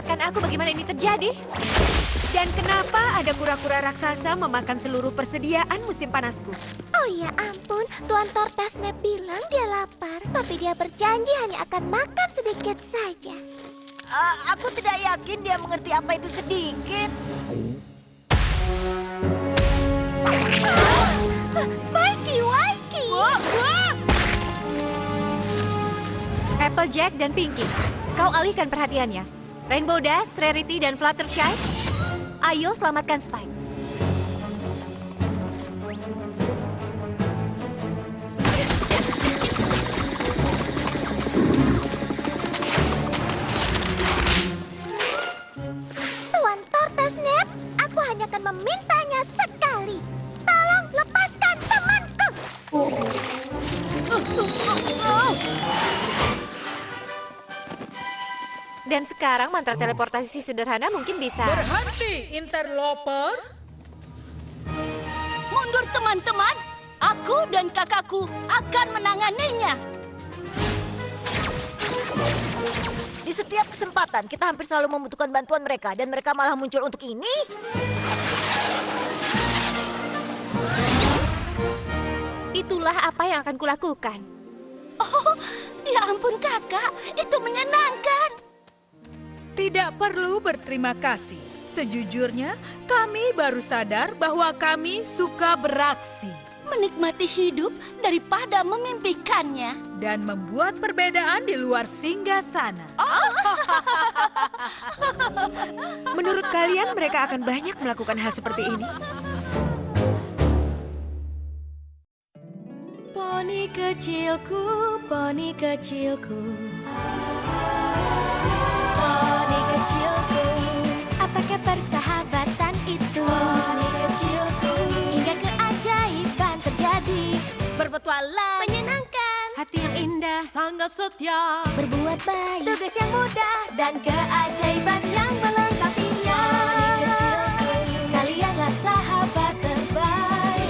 Ceritakan aku bagaimana ini terjadi. Dan kenapa ada kura-kura raksasa memakan seluruh persediaan musim panasku? Oh ya ampun, Tuan Tortasnap bilang dia lapar, tapi dia berjanji hanya akan makan sedikit saja. Aku tidak yakin dia mengerti apa itu sedikit. Spikey Wikey! Applejack dan Pinky, kau alihkan perhatiannya. Rainbow Dash, Rarity, dan Fluttershy, ayo selamatkan Spike. Tuan Tortasnap, aku hanya akan memintanya sekali. Tolong lepaskan temanku. Dan sekarang mantra teleportasi sederhana mungkin bisa. Berhenti, interloper. Mundur teman-teman, aku dan kakakku akan menanganinya. Di setiap kesempatan kita hampir selalu membutuhkan bantuan mereka dan mereka malah muncul untuk ini. Itulah apa yang akan kulakukan. Oh, ya ampun kakak, itu menyenangkan. Tidak perlu berterima kasih. Sejujurnya, kami baru sadar bahwa kami suka beraksi Menikmati hidup daripada memimpikannya. dan membuat perbedaan di luar singgasana. Menurut kalian mereka akan banyak melakukan hal seperti ini? Poni kecilku, poni kecilku. Poni kecilku, apakah persahabatan itu? Poni kecilku, hingga keajaiban terjadi. Berpetualang, menyenangkan, hati yang indah, Sangat setia. berbuat baik, tugas yang mudah, dan keajaiban yang melengkapinya. Poni kecilku, kalianlah sahabat terbaik.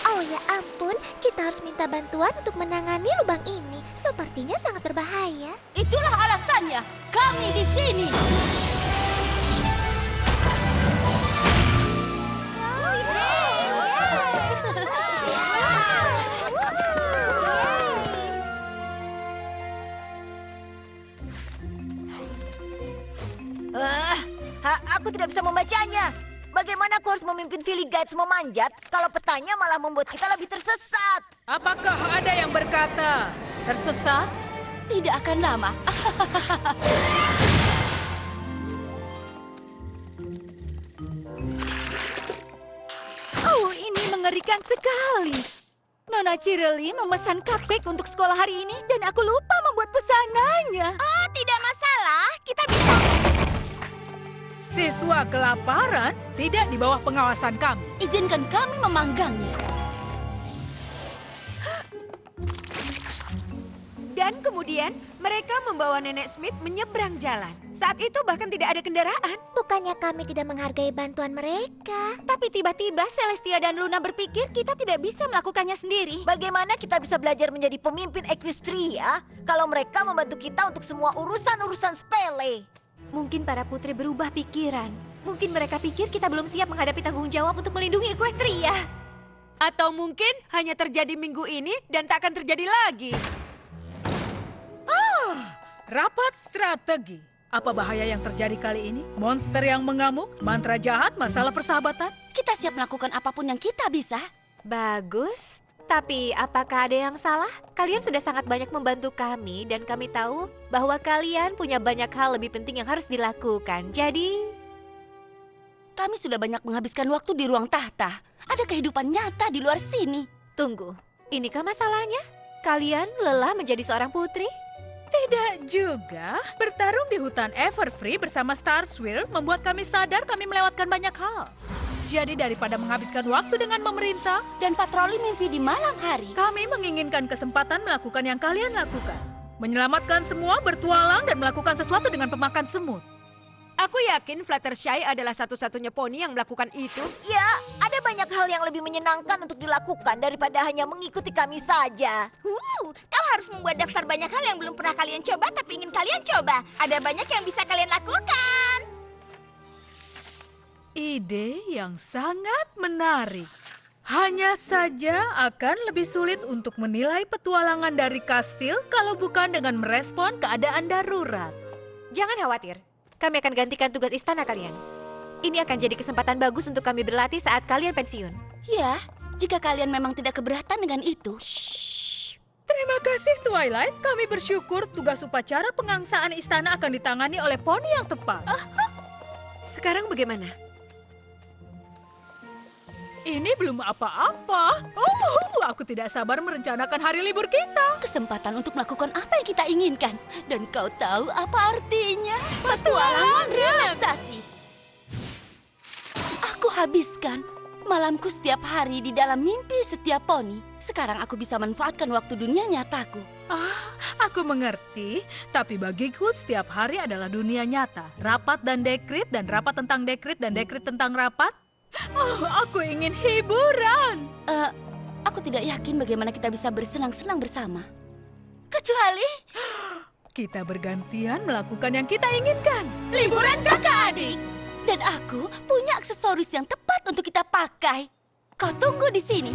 Oh ya ampun, kita harus minta bantuan untuk menangani lubang ini. Sepertinya sangat berbahaya. Itulah alasannya kami di sini. Aku tidak bisa membacanya. Bagaimana aku harus memimpin Philly Guides memanjat kalau petanya malah membuat kita lebih tersesat? Apakah ada yang berkata tersesat? Tidak akan lama. Oh, ini mengerikan sekali. Nona Cirely memesan cupcake untuk sekolah hari ini dan aku lupa membuat pesanannya. Oh, tidak masalah. Kita bisa. Siswa kelaparan tidak di bawah pengawasan kami. Izinkan kami memanggangnya. Dan kemudian mereka membawa Nenek Smith menyeberang jalan. Saat itu bahkan tidak ada kendaraan. Bukannya kami tidak menghargai bantuan mereka. Tapi tiba-tiba Celestia dan Luna berpikir kita tidak bisa melakukannya sendiri. Bagaimana kita bisa belajar menjadi pemimpin Equestria kalau mereka membantu kita untuk semua urusan-urusan sepele? Mungkin para putri berubah pikiran. Mungkin mereka pikir kita belum siap menghadapi tanggung jawab untuk melindungi Equestria. Atau mungkin hanya terjadi minggu ini dan tak akan terjadi lagi. Rapat strategi. Apa bahaya yang terjadi kali ini? Monster yang mengamuk, mantra jahat, masalah persahabatan? Kita siap melakukan apapun yang kita bisa. Bagus. Tapi apakah ada yang salah? Kalian sudah sangat banyak membantu kami dan kami tahu bahwa kalian punya banyak hal lebih penting yang harus dilakukan. Jadi, Kami sudah banyak menghabiskan waktu di ruang tahta. Ada kehidupan nyata di luar sini. tunggu. Inikah masalahnya? Kalian lelah menjadi seorang putri? Tidak juga. Bertarung di hutan Everfree bersama Starswirl membuat kami sadar kami melewatkan banyak hal. Jadi daripada menghabiskan waktu dengan memerintah, Dan patroli mimpi di malam hari. kami menginginkan kesempatan melakukan yang kalian lakukan. Menyelamatkan semua, bertualang, dan melakukan sesuatu dengan pemakan semut. Aku yakin Fluttershy adalah satu-satunya poni yang melakukan itu. Ya, ada banyak hal yang lebih menyenangkan untuk dilakukan daripada hanya mengikuti kami saja. Kau harus membuat daftar banyak hal yang belum pernah kalian coba tapi ingin kalian coba. Ada banyak yang bisa kalian lakukan. Ide yang sangat menarik. Hanya saja akan lebih sulit untuk menilai petualangan dari kastil kalau bukan dengan merespon keadaan darurat. Jangan khawatir, kami akan gantikan tugas istana kalian. Ini akan jadi kesempatan bagus untuk kami berlatih saat kalian pensiun. Ya, jika kalian memang tidak keberatan dengan itu. Terima kasih Twilight, kami bersyukur tugas upacara pengangsaan istana akan ditangani oleh poni yang tepat. Sekarang bagaimana? Ini belum apa-apa. Oh, aku tidak sabar merencanakan hari libur kita. Kesempatan untuk melakukan apa yang kita inginkan. Dan kau tahu apa artinya? Petualangan relaksasi. Aku habiskan malamku setiap hari di dalam mimpi setiap poni. Sekarang aku bisa manfaatkan waktu dunia nyataku. Aku mengerti, tapi bagiku setiap hari adalah dunia nyata. Rapat dan dekrit, dan rapat tentang dekrit, dan dekrit tentang rapat. Oh, aku ingin hiburan. Aku tidak yakin bagaimana kita bisa bersenang-senang bersama. Kecuali Kita bergantian melakukan yang kita inginkan. liburan kakak adik. Dan aku punya aksesoris yang tepat untuk kita pakai. Kau tunggu di sini.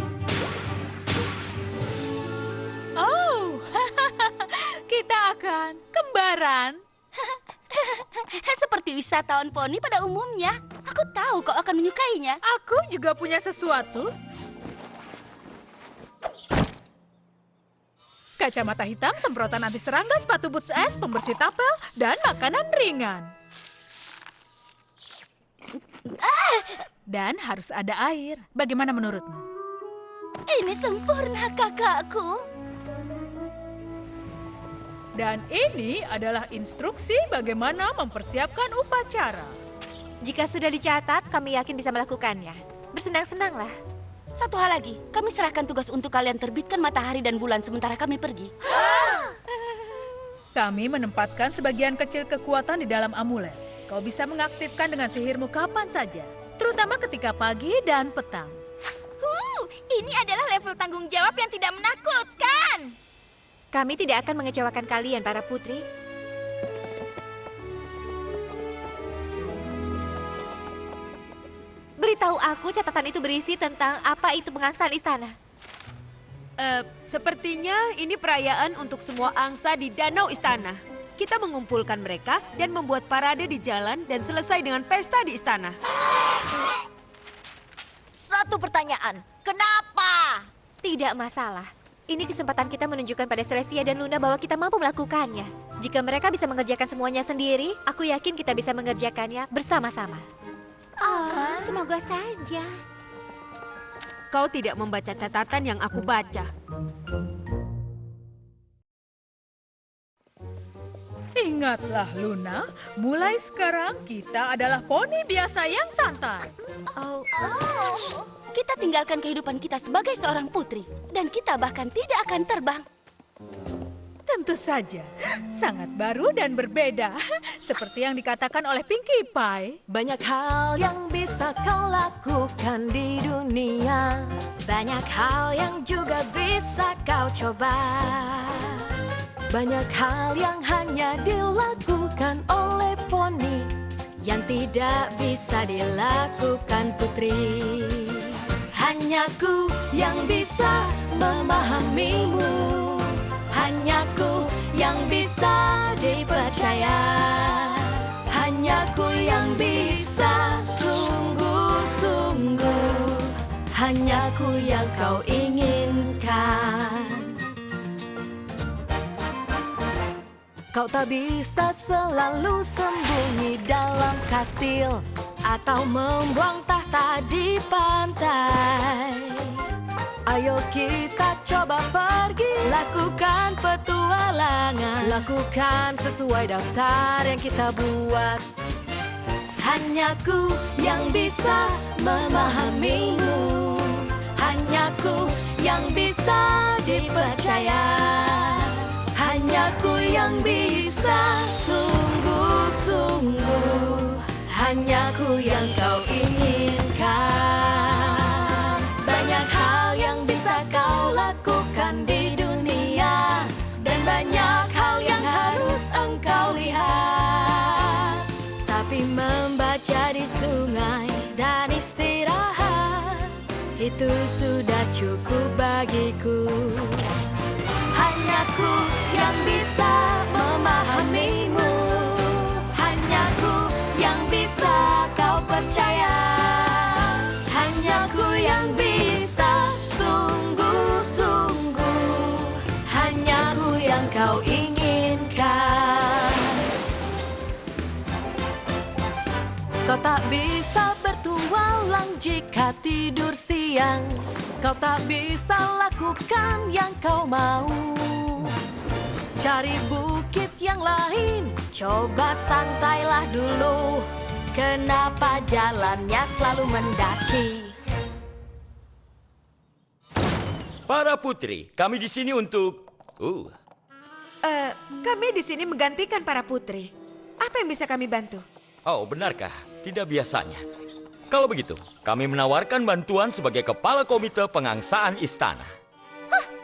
Oh, kita akan kembaran. Seperti wisatawan poni pada umumnya. Aku tahu kau akan menyukainya. Aku juga punya sesuatu. Kacamata hitam, semprotan anti serangga, sepatu boots es, pembersih tapel, dan makanan ringan. Dan harus ada air. Bagaimana menurutmu? Ini sempurna kakakku. Dan ini adalah instruksi bagaimana mempersiapkan upacara. Jika sudah dicatat, kami yakin bisa melakukannya. Bersenang-senanglah. Satu hal lagi, kami serahkan tugas untuk kalian terbitkan matahari dan bulan sementara kami pergi. Kami menempatkan sebagian kecil kekuatan di dalam amulet. Kau bisa mengaktifkan dengan sihirmu kapan saja, terutama ketika pagi dan petang. Ini adalah level tanggung jawab yang tidak menakutkan. Kami tidak akan mengecewakan kalian, para putri. Beritahu aku catatan itu berisi tentang apa itu pengangsaan istana. Sepertinya ini perayaan untuk semua angsa di danau istana. Kita mengumpulkan mereka dan membuat parade di jalan dan selesai dengan pesta di istana. Satu pertanyaan, kenapa? Tidak masalah. Ini kesempatan kita menunjukkan pada Celestia dan Luna bahwa kita mampu melakukannya. Jika mereka bisa mengerjakan semuanya sendiri, aku yakin kita bisa mengerjakannya bersama-sama. Semoga saja. Kau tidak membaca catatan yang aku baca. Ingatlah Luna, mulai sekarang kita adalah poni biasa yang santai. Kita tinggalkan kehidupan kita sebagai seorang putri. Dan kita bahkan tidak akan terbang. Tentu saja, sangat baru dan berbeda. Seperti yang dikatakan oleh Pinkie Pie. Banyak hal yang bisa kau lakukan di dunia. Banyak hal yang juga bisa kau coba. Banyak hal yang hanya dilakukan oleh poni, yang tidak bisa dilakukan putri. Hanya ku yang bisa memahamimu. Hanya ku yang bisa dipercaya. Hanya ku yang bisa sungguh-sungguh. Hanya ku yang kau inginkan. Kau tak bisa selalu sembunyi dalam kastil atau membuang tahta di pantai. Ayo kita coba pergi, lakukan petualangan, lakukan sesuai daftar yang kita buat. Hanya ku yang bisa memahamimu. Hanya ku yang bisa dipercaya. Hanya ku yang bisa sungguh-sungguh. hanya ku yang kau inginkan. Banyak hal yang bisa kau lakukan di dunia, dan banyak hal yang harus engkau lihat. Tapi membaca di sungai dan istirahat, itu sudah cukup bagiku. Hanya ku yang bisa memahamimu, hanya ku yang bisa kau percaya, hanya ku yang bisa sungguh-sungguh, hanya ku yang kau inginkan. Kau tak bisa bertualang jika tidur siang, kau tak bisa lakukan yang kau mau. Cari bukit yang lain, coba santailah dulu. Kenapa jalannya selalu mendaki? Para putri, kami di sini untuk... Kami di sini menggantikan para putri. Apa yang bisa kami bantu? Oh, benarkah? Tidak biasanya. Kalau begitu, kami menawarkan bantuan sebagai kepala komite pengangsaan istana.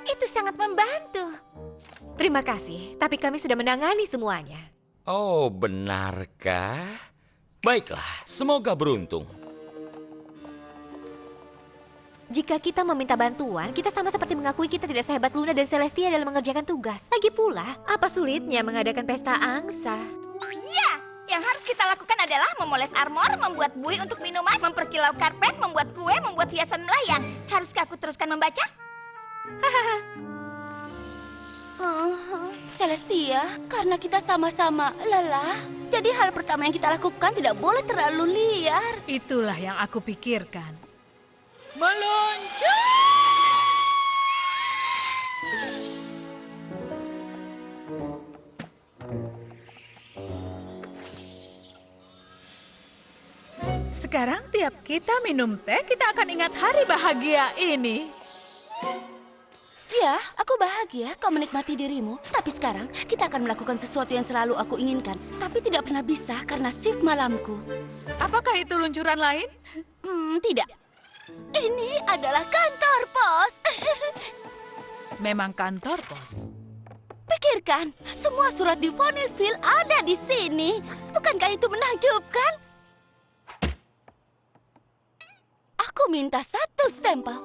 Itu sangat membantu. Terima kasih, tapi kami sudah menangani semuanya. Oh, benarkah? Baiklah, semoga beruntung. Jika kita meminta bantuan, kita sama seperti mengakui kita tidak sehebat Luna dan Celestia dalam mengerjakan tugas. Lagi pula, apa sulitnya mengadakan pesta angsa? Ya, yang harus kita lakukan adalah memoles armor, membuat buih untuk minuman, memperkilau karpet, membuat kue, membuat hiasan melayang. Haruskah aku teruskan membaca? Celestia, karena kita sama-sama lelah, jadi hal pertama yang kita lakukan tidak boleh terlalu liar. Itulah yang aku pikirkan. Meluncur! Sekarang tiap kita minum teh, kita akan ingat hari bahagia ini. Ya, aku bahagia kau menikmati dirimu. Tapi sekarang kita akan melakukan sesuatu yang selalu aku inginkan, tapi tidak pernah bisa karena shift malamku. Apakah itu luncuran lain? Tidak. Ini adalah kantor pos. Memang kantor pos. Pikirkan, semua surat di Ponyville ada di sini. Bukankah itu menakjubkan? Aku minta 1 stempel.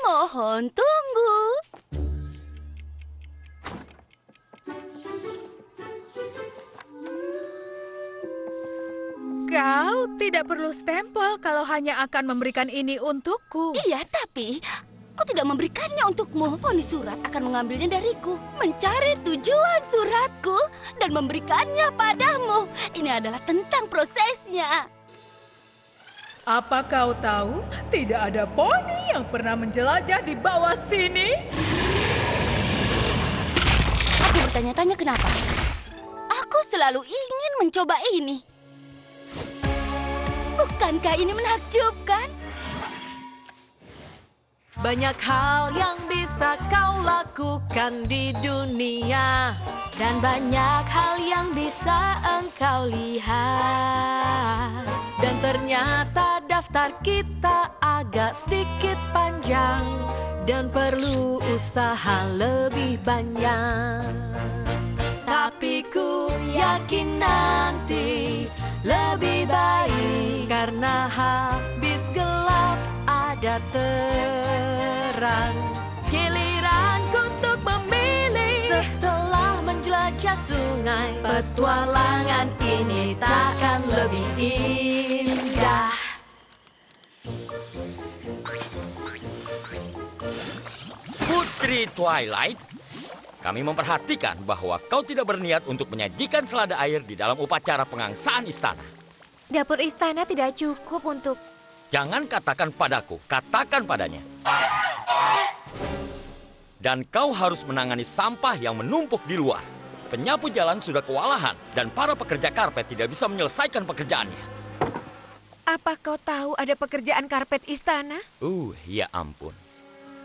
Mohon tunggu. Kau tidak perlu stempel kalau hanya akan memberikan ini untukku. Iya, tapi aku tidak memberikannya untukmu. Poni surat akan mengambilnya dariku, mencari tujuan suratku, dan memberikannya padamu. Ini adalah tentang prosesnya. Apa kau tahu tidak ada poni yang pernah menjelajah di bawah sini? Aku bertanya-tanya kenapa. Aku selalu ingin mencoba ini. Bukankah ini menakjubkan? Banyak hal yang bisa kau lakukan di dunia, dan banyak hal yang bisa engkau lihat. Dan ternyata daftar kita agak sedikit panjang, dan perlu usaha lebih banyak. Tapi ku yakin nanti lebih baik, karena habis gelap ada terang. Giliranku untuk memilih, setelah menjelajah sungai, petualangan ini takkan lebih indah. Putri Twilight, kami memperhatikan bahwa kau tidak berniat untuk menyajikan selada air di dalam upacara pengangsaan istana. Dapur istana tidak cukup untuk... Jangan katakan padaku, katakan padanya. Dan kau harus menangani sampah yang menumpuk di luar. Penyapu jalan sudah kewalahan dan para pekerja karpet tidak bisa menyelesaikan pekerjaannya. Apa kau tahu ada pekerjaan karpet istana? Ya ampun.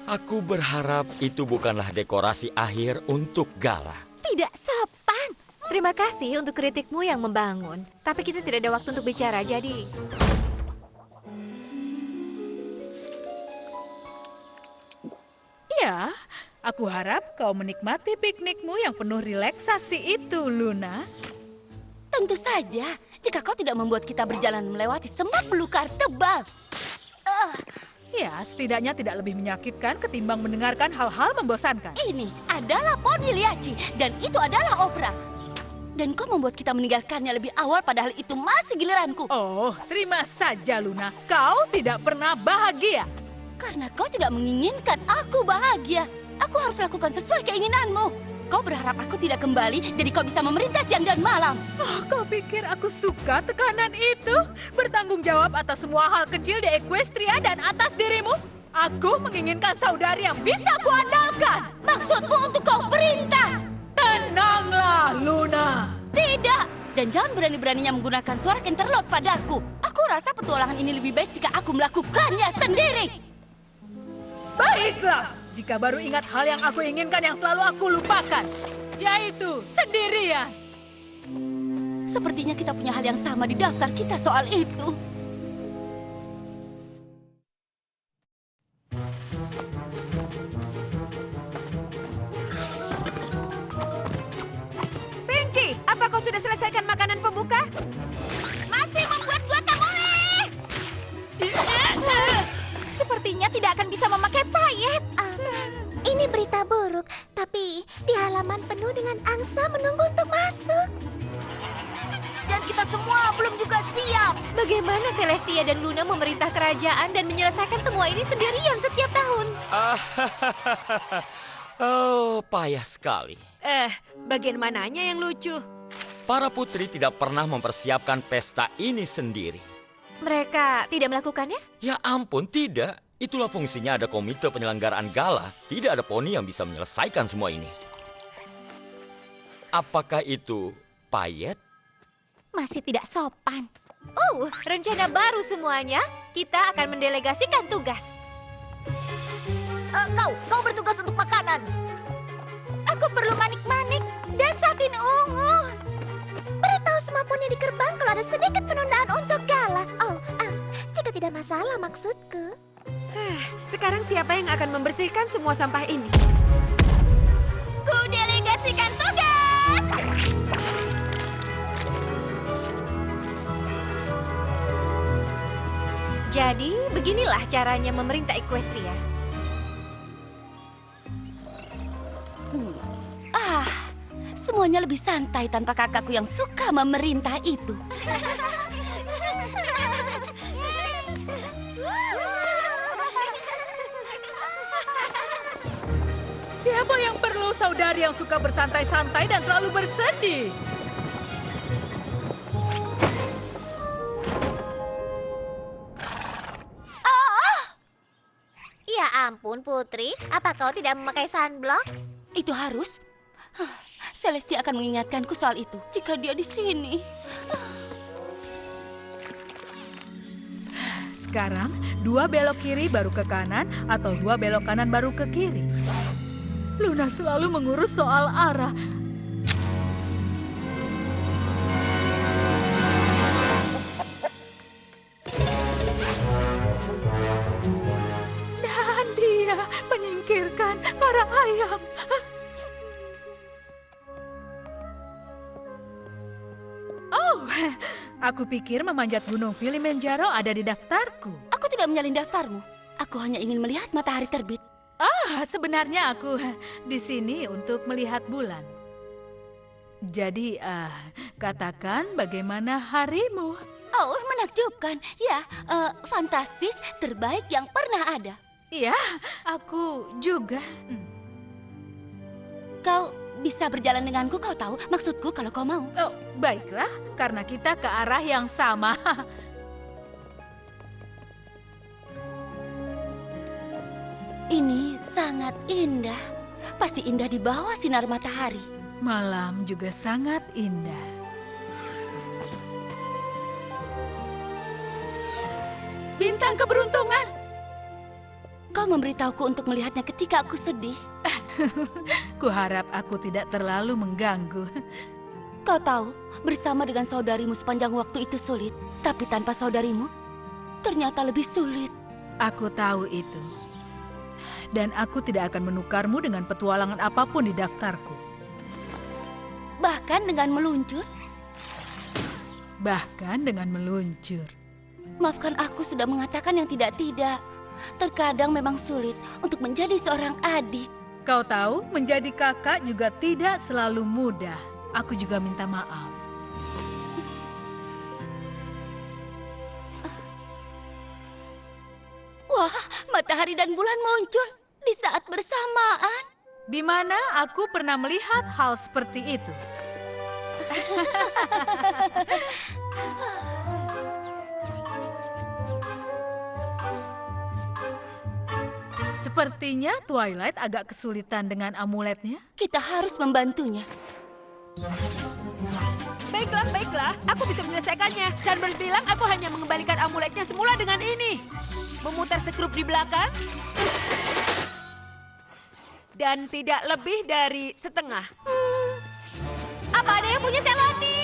Aku berharap itu bukanlah dekorasi akhir untuk gala. Tidak sopan. Terima kasih untuk kritikmu yang membangun. Tapi kita tidak ada waktu untuk bicara, jadi... Ya, aku harap kau menikmati piknikmu yang penuh relaksasi itu, Luna. Tentu saja, jika kau tidak membuat kita berjalan melewati semak belukar tebal. Ya, setidaknya tidak lebih menyakitkan ketimbang mendengarkan hal-hal membosankan. Ini adalah poni liaci dan itu adalah opera. Dan kau membuat kita meninggalkannya lebih awal padahal itu masih giliranku. Oh, terima saja, Luna. Kau tidak pernah bahagia. Karena kau tidak menginginkan aku bahagia. Aku harus lakukan sesuai keinginanmu. Kau berharap aku tidak kembali, jadi kau bisa memerintah siang dan malam. Oh, kau pikir aku suka tekanan itu? Bertanggung jawab atas semua hal kecil di Equestria dan atas dirimu? Aku menginginkan saudari yang bisa kuandalkan. Maksudmu untuk kau perintah? Tenanglah, Luna. Tidak. Dan jangan berani-beraninya menggunakan suara kenterlot padaku. Aku rasa petualangan ini lebih baik jika aku melakukannya sendiri. Baiklah, jika baru ingat hal yang aku inginkan yang selalu aku lupakan, yaitu sendirian. Sepertinya kita punya hal yang sama di daftar kita soal itu. Pinky, apa kau sudah selesaikan makanan pembuka? Masih membuat guacamole. Sepertinya tidak akan bisa memakai payet. Ini berita buruk, tapi di halaman penuh dengan angsa menunggu untuk masuk. Dan kita semua belum juga siap. Bagaimana Celestia dan Luna memerintah kerajaan dan menyelesaikan semua ini sendirian setiap tahun? Oh, payah sekali. Bagian mananya yang lucu? Para putri tidak pernah mempersiapkan pesta ini sendiri. Mereka tidak melakukannya? Ya ampun, tidak. Itulah fungsinya ada komite penyelenggaraan gala. Tidak ada poni yang bisa menyelesaikan semua ini. Apakah itu payet? Masih tidak sopan. Rencana baru semuanya. Kita akan mendelegasikan tugas. Kau bertugas untuk makanan. Aku perlu manik-manik dan satin ungu. Beritahu semua poni di gerbang kalau ada sedikit penundaan untuk gala. Jika tidak masalah maksudku. Sekarang siapa yang akan membersihkan semua sampah ini? Ku delegasikan tugas. Jadi, beginilah caranya memerintah Equestria. Semuanya lebih santai tanpa kakakku yang suka memerintah itu. Siapa yang perlu saudari yang suka bersantai-santai dan selalu bersedih? Ya ampun, Putri. Apa kau tidak memakai sunblock? Itu harus. Celestia akan mengingatkanku soal itu jika dia di sini. Sekarang, 2 belok kiri baru ke kanan atau 2 belok kanan baru ke kiri. Luna selalu mengurus soal arah. Dan dia menyingkirkan para ayam. Oh, aku pikir memanjat gunung Kilimanjaro ada di daftarku. Aku tidak menyalin daftarmu. Aku hanya ingin melihat matahari terbit. Sebenarnya aku di sini untuk melihat bulan. Jadi, katakan bagaimana harimu? Oh, menakjubkan. Ya, fantastis, terbaik yang pernah ada. Ya, aku juga. Kau bisa berjalan denganku, kau tahu. Maksudku kalau kau mau. Oh, baiklah, karena kita ke arah yang sama. Ini sangat indah. Pasti indah di bawah sinar matahari. Malam juga sangat indah. Bintang keberuntungan. Kau memberitahuku untuk melihatnya ketika aku sedih. Kuharap aku tidak terlalu mengganggu. Kau tahu, bersama dengan saudarimu sepanjang waktu itu sulit. Tapi tanpa saudarimu, ternyata lebih sulit. Aku tahu itu. Dan aku tidak akan menukarmu dengan petualangan apapun di daftarku. Bahkan dengan meluncur. Bahkan dengan meluncur. Maafkan aku sudah mengatakan yang tidak-tidak. Terkadang memang sulit untuk menjadi seorang adik. Kau tahu, menjadi kakak juga tidak selalu mudah. Aku juga minta maaf. Wah, matahari dan bulan muncul di saat bersamaan. Di mana aku pernah melihat hal seperti itu. Sepertinya Twilight agak kesulitan dengan amuletnya. Kita harus membantunya. Baiklah. Aku bisa menyelesaikannya. Sunburst bilang aku hanya mengembalikan amuletnya semula dengan ini. Memutar sekrup di belakang. Dan tidak lebih dari setengah. Apa ada yang punya selotip?